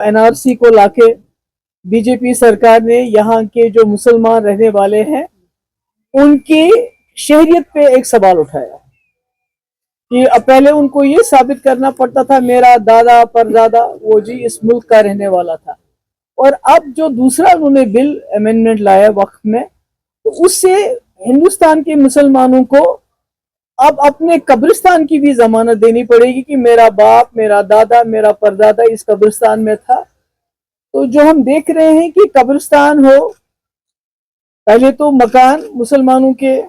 NRC को लाके BJP सरकार ने यहाँ के जो मुसलमान रहने वाले हैं उनकी शहरियत पे एक सवाल उठाया कि अब पहले उनको ये साबित करना पड़ता था मेरा दादा परदादा वो जी इस मुल्क का रहने वाला था, और अब जो दूसरा उन्होंने बिल अमेंडमेंट लाया वक्फ में, तो उससे हिंदुस्तान के मुसलमानों को अब अपने कब्रिस्तान की भी जमानत देनी पड़ेगी कि मेरा बाप मेरा दादा मेरा परदादा इस कब्रिस्तान में था। तो जो हम देख रहे हैं कि कब्रिस्तान हो, पहले तो मकान मुसलमानों के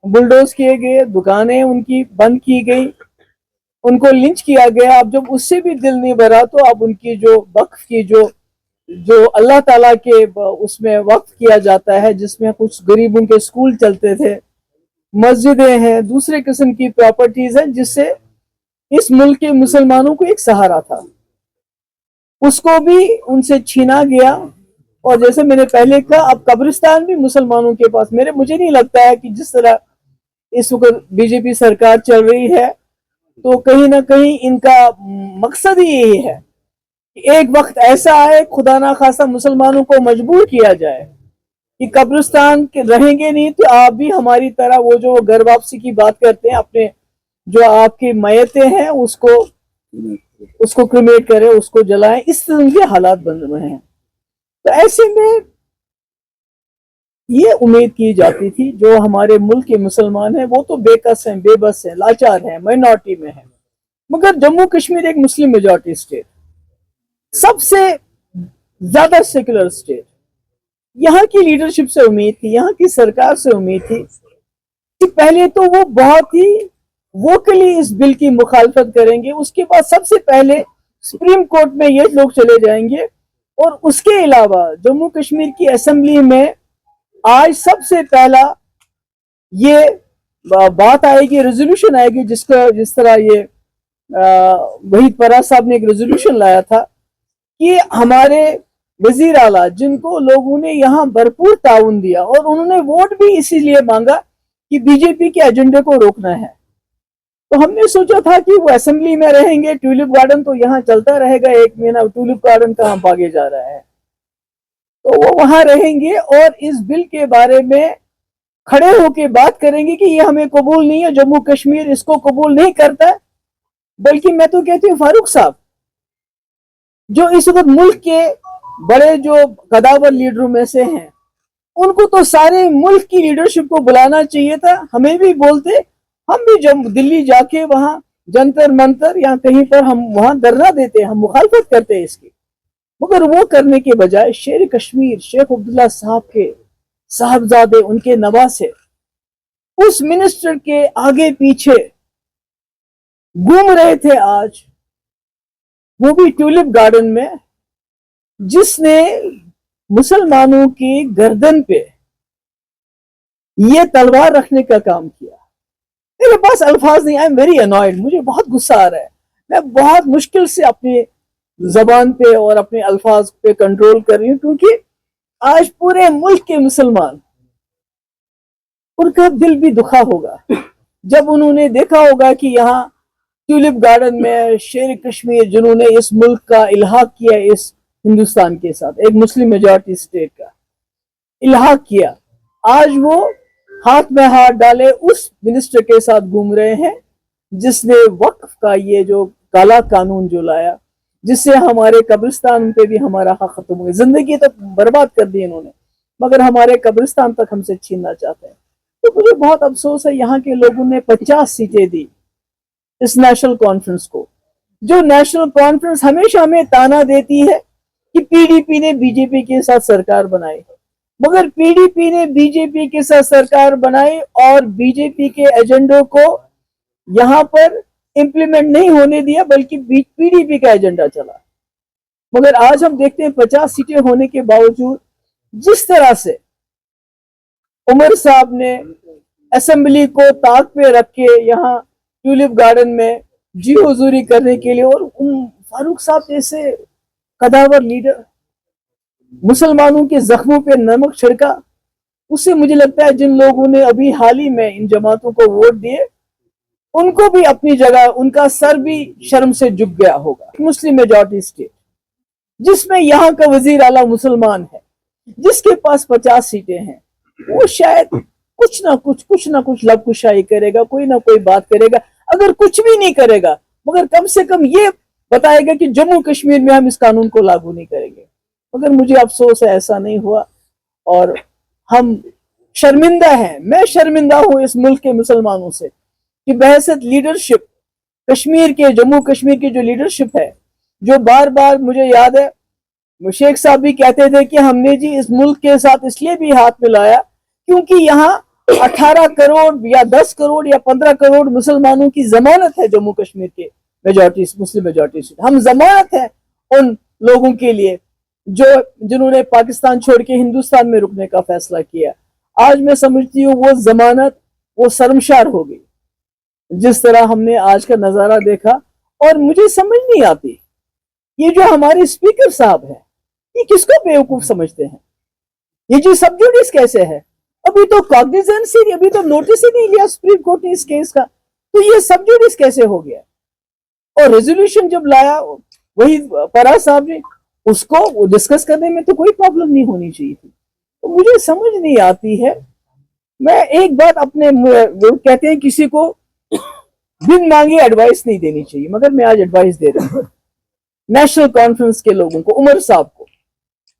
बुलडोज किए गए, दुकानें उनकी बंद की गई, उनको लिंच किया गया। अब जब उससे भी दिल नहीं भरा तो अब उनकी जो वक्फ की जो अल्लाह ताला के उसमें वक्फ किया जाता है, जिसमें कुछ गरीबों के स्कूल चलते थे, मस्जिदें हैं, दूसरे किस्म की प्रॉपर्टीज हैं, जिससे इस मुल्क के मुसलमानों को एक सहारा था, उसको भी उनसे छीना गया। और जैसे मैंने पहले कहा, अब कब्रिस्तान भी मुसलमानों के पास। मुझे नहीं लगता है कि जिस तरह इस वक्त बीजेपी सरकार चल रही है, तो कहीं ना कहीं इनका मकसद ही यही है कि एक वक्त ऐसा आए, खुदा ना खासा मुसलमानों को मजबूर किया जाए कि कब्रिस्तान के रहेंगे नहीं तो आप भी हमारी तरह वो जो घर वापसी की बात करते हैं, अपने जो आपकी मैयतें हैं उसको क्रिमेट करें, उसको जलाएं। इस तरह के हालात बन रहे हैं। तो ऐसे में ये उम्मीद की जाती थी जो हमारे मुल्क के मुसलमान हैं वो तो बेकस हैं, बेबस हैं, लाचार हैं, माइनॉरिटी में हैं, मगर जम्मू कश्मीर एक मुस्लिम मेजॉरिटी स्टेट, सबसे ज्यादा सेकुलर स्टेट, यहाँ की लीडरशिप से उम्मीद थी, यहाँ की सरकार से उम्मीद थी कि पहले तो वो बहुत ही वोकली इस बिल की मुखालफत करेंगे, उसके बाद सबसे पहले सुप्रीम कोर्ट में ये लोग चले जाएंगे, और उसके अलावा जम्मू कश्मीर की असेंबली में आज सबसे पहला ये बात आएगी, रेजोल्यूशन आएगी, जिस तरह ये वहीद पराग साहब ने एक रेजोल्यूशन लाया था कि हमारे वजीर आला जिनको लोगों ने यहाँ भरपूर ताउन दिया, और उन्होंने वोट भी इसीलिए मांगा कि बीजेपी के एजेंडे को रोकना है, तो हमने सोचा था कि वो असेंबली में रहेंगे, ट्यूलिप गार्डन तो यहाँ चलता रहेगा, एक महीना ट्यूलिप गार्डन कहाँ भागे जा रहा है, तो वो वहां रहेंगे और इस बिल के बारे में खड़े होके बात करेंगे कि ये हमें कबूल नहीं है, जम्मू कश्मीर इसको कबूल नहीं करता है। बल्कि मैं तो कहती हूँ फारूक साहब जो इस वक्त मुल्क के बड़े जो कदावर लीडरों में से हैं, उनको तो सारे मुल्क की लीडरशिप को बुलाना चाहिए था, हमें भी बोलते, हम भी जब दिल्ली जाके वहां जंतर मंतर या कहीं पर हम वहां धरना देते, हम मुखालफत करते हैं इसकी, मगर वो करने के बजाय शेर कश्मीर शेख अब्दुल्ला साहब के साहबजादे, उनके नवासे उस मिनिस्टर के आगे पीछे घूम रहे थे आज, वो भी ट्यूलिप गार्डन में, जिसने मुसलमानों की गर्दन पे ये तलवार रखने का काम किया। मेरे पास अल्फाज नहीं, आई एम वेरी अनॉयड, मुझे बहुत गुस्सा आ रहा है, मैं बहुत मुश्किल से अपनी जबान पे और अपने अल्फाज पे कंट्रोल कर रही हूँ, क्योंकि आज पूरे मुल्क के मुसलमान, उनका दिल भी दुखा होगा जब उन्होंने देखा होगा कि यहाँ ट्यूलिप गार्डन में शेर कश्मीर जिन्होंने इस मुल्क का इल्हाक किया इस हिंदुस्तान के साथ, एक मुस्लिम मेजॉरिटी स्टेट का इल्हाक किया, आज वो हाथ में हाथ डाले उस मिनिस्टर के साथ घूम रहे हैं जिसने वक्फ का ये जो काला कानून जो लाया, जिससे हमारे कब्रिस्तान पे भी हमारा हक खत्म हो गया। जिंदगी तो बर्बाद कर दी इन्होंने, मगर हमारे कब्रिस्तान तक हमसे छीनना चाहते हैं। तो मुझे बहुत अफसोस है, यहाँ के लोगों ने 50 सीटें दी इस नेशनल कॉन्फ्रेंस को, जो नेशनल कॉन्फ्रेंस हमेशा हमें ताना देती है कि पीडीपी ने बीजेपी के साथ सरकार बनाई, मगर पीडीपी ने बीजेपी के साथ सरकार बनाई और बीजेपी के एजेंडों को यहाँ पर इंप्लीमेंट नहीं होने दिया, बल्कि पीडीपी का एजेंडा चला। मगर आज हम देखते हैं 50 सीटें होने के बावजूद जिस तरह से उमर साहब ने असेंबली को ताक पे रख के यहाँ ट्यूलिप गार्डन में जी हुजूरी करने के लिए, और फारूक साहब जैसे कदावर लीडर मुसलमानों के जख्मों पे नमक छिड़का, उससे मुझे लगता है जिन लोगों ने अभी हाल ही में इन जमातों को वोट दिए, उनको भी अपनी जगह उनका सर भी शर्म से झुक गया होगा। मुस्लिम मेजॉरिटी स्टेट, جس میں یہاں کا وزیر اعلیٰ مسلمان ہے, جس کے پاس 50 سیٹیں ہیں, وہ شاید کچھ نہ کچھ لب کشائی کرے گا, کوئی نہ کوئی بات کرے گا. اگر کچھ بھی نہیں کرے گا مگر کم سے کم یہ بتائے گا کہ جموں کشمیر میں ہم اس قانون کو لاگو نہیں کریں گے. مگر مجھے افسوس ہے ایسا نہیں ہوا, اور ہم شرمندہ ہیں. میں شرمندہ ہوں اس ملک کے مسلمانوں سے کہ بحثیت لیڈرشپ کشمیر کے, جموں کشمیر کی جو لیڈرشپ ہے, جو بار بار مجھے یاد ہے شیخ صاحب بھی کہتے تھے کہ ہم نے جی اس ملک کے ساتھ اس لیے بھی ہاتھ ملایا کیونکہ یہاں 18 کروڑ یا 10 کروڑ یا 15 کروڑ مسلمانوں کی ضمانت ہے جموں کشمیر کے میجورٹی مسلم میجورٹی سے. ہم ضمانت ہیں ان لوگوں کے لیے جنہوں نے پاکستان چھوڑ کے ہندوستان میں رکنے کا فیصلہ کیا. آج میں سمجھتی ہوں وہ ضمانت وہ شرمشار ہو گئی جس طرح ہم نے آج کا نظارہ دیکھا. اور مجھے سمجھ نہیں آتی یہ جو ہمارے اسپیکر صاحب ہیں یہ کس کو بیوقوف سمجھتے ہیں. یہ جو سب جوڈیس کیسے ہے, ابھی تو کاگنیزنس ہی, ابھی تو نوٹس ہی نہیں لیا سپریم کورٹ نے اس کیس کا, تو یہ سب جوڈیس کیسے ہو گیا. اور ریزولوشن جب لایا وہی پرا صاحب نے, اس کو ڈسکس کرنے میں تو کوئی پرابلم نہیں ہونی چاہیے تھی. تو مجھے سمجھ نہیں آتی ہے. میں ایک بات اپنے کہتے ہیں کسی کو بن مانگے ایڈوائس نہیں دینی چاہیے, مگر میں آج ایڈوائس دے رہا ہوں نیشنل کانفرنس کے لوگوں کو, عمر صاحب کو.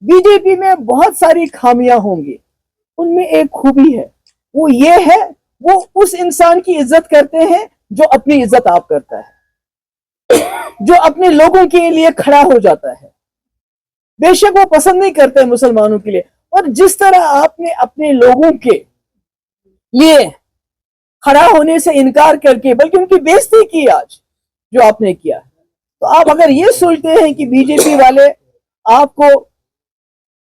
بی جے پی میں بہت ساری خامیاں ہوں گی, ان میں ایک خوبی ہے, وہ یہ ہے وہ اس انسان کی عزت کرتے ہیں جو اپنی عزت آپ کرتا ہے, جو اپنے لوگوں کے لیے کھڑا ہو جاتا ہے. بے شک وہ پسند نہیں کرتے مسلمانوں کے لیے, اور جس طرح آپ نے اپنے لوگوں کے لیے کھڑا ہونے سے انکار کر کے بلکہ ان کی بےزتی کی آج جو آپ نے کیا, تو آپ اگر یہ سوچتے ہیں کہ بی جے پی والے آپ کو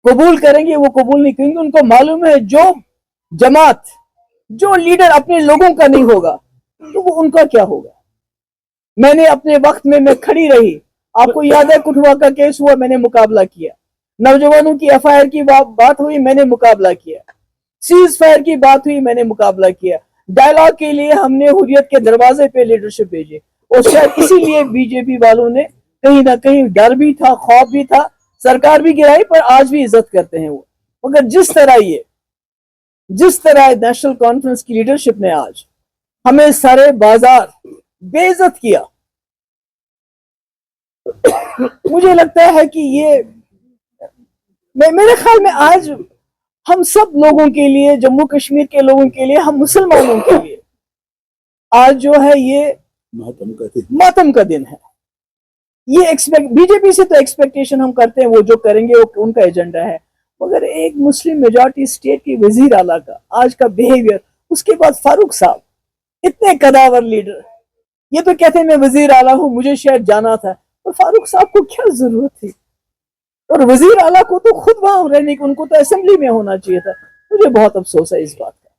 قبول کریں گے, وہ قبول نہیں کریں گے. ان کو معلوم ہے جو جماعت جو لیڈر اپنے لوگوں کا نہیں ہوگا تو وہ ان کا کیا ہوگا. میں نے اپنے وقت میں کھڑی رہی, آپ کو یاد ہے کٹھوا کا کیس ہوا, میں نے مقابلہ کیا. نوجوانوں کی ایف آئی آر کی بات ہوئی, میں نے مقابلہ کیا. سیز فائر کی بات ہوئی, میں نے مقابلہ کیا. ڈائلاگ کے لیے ہم نے حریت کے دروازے پہ لیڈرشپ بھیجی, اور شاید اسی لیے بی جے پی والوں نے کہیں نہ کہیں ڈر بھی تھا, خوف بھی تھا, سرکار بھی گرائی, پر آج بھی عزت کرتے ہیں وہ. مگر جس طرح نیشنل کانفرنس کی لیڈرشپ نے آج ہمیں سارے بازار بے عزت کیا, مجھے لگتا ہے کہ یہ میرے خیال میں آج ہم سب لوگوں کے لیے, جموں کشمیر کے لوگوں کے لیے, ہم مسلمانوں کے لیے آج جو ہے یہ ماتم کا دن ہے. یہ بی جے پی سے تو ایکسپیکٹیشن ہم کرتے ہیں وہ جو کریں گے وہ ان کا ایجنڈا ہے, مگر ایک مسلم میجورٹی اسٹیٹ کی وزیر اعلیٰ کا آج کا بیہیویئر, اس کے بعد فاروق صاحب اتنے قداور لیڈر, یہ تو کہتے ہیں میں وزیر اعلیٰ ہوں, مجھے شاید جانا تھا, اور فاروق صاحب کو کیا ضرورت تھی, اور وزیر اعلیٰ کو تو خود وہاں رہنے کی, ان کو تو اسمبلی میں ہونا چاہیے تھا. مجھے بہت افسوس ہے اس بات کا.